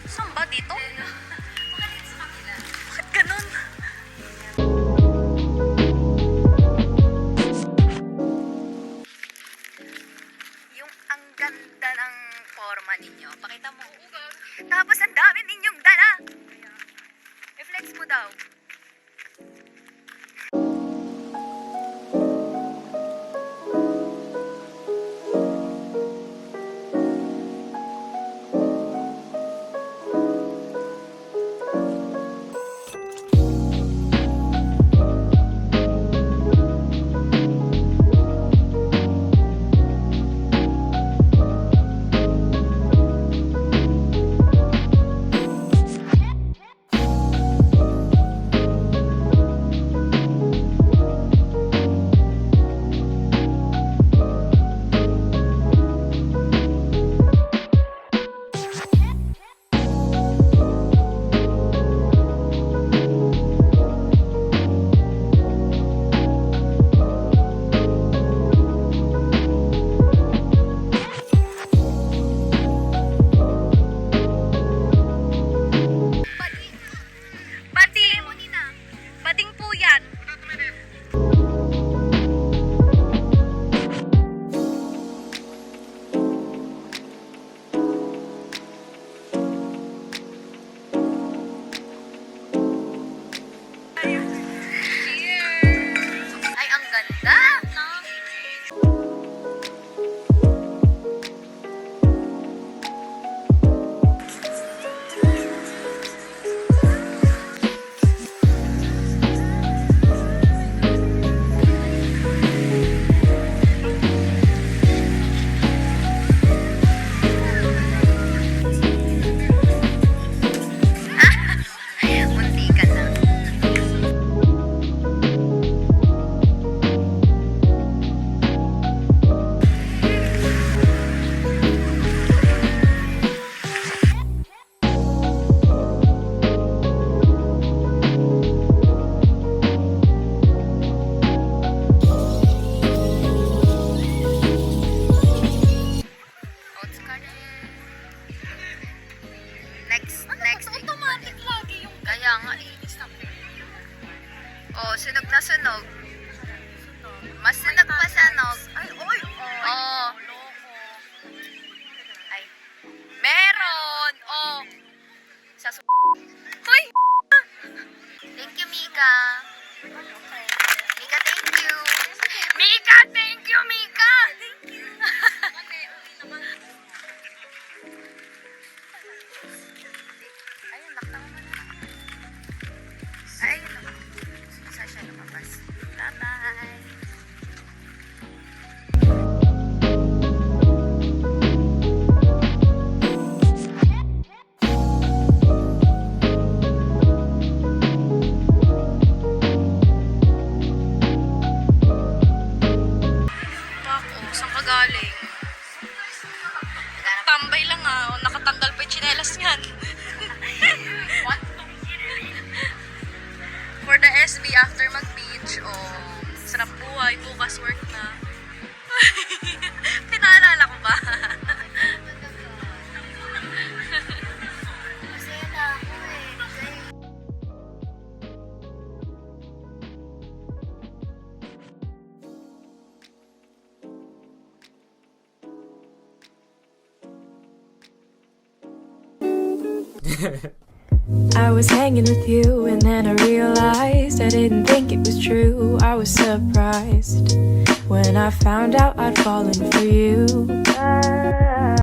Saan ba dito? Bakit ganun? Yung ang ganda ng forma ninyo. Pakita mo. Tapos ang dami ninyong dala. I-flex mo daw. Bading po yan. Ay, ang ganda. Munti ka na. Next. Automatic lagi yung Kaya nga eh. Oh, sunog na sunog. Mas sunog pa sunog. Ay, oy! Oh. Ay. Meron! Oh. Sa Hoy! Thank you, Mika. Mika, thank you. Mika, thank you, Mika! Thank you. Ayun, lakta mo na. Ayun. Saan siya lumabas? Bye-bye. Saan ka galing? Tambay lang ah. Nakatanggal pa yung tsinelas niyan. What? For the SB after mag-beach. Oh, sarap buhay. Bukas work na. Pinaalala ko ba? Masaya na ako eh. I was hanging with you and then I realized I didn't think it was true. I was surprised when I found out I'd fallen for you.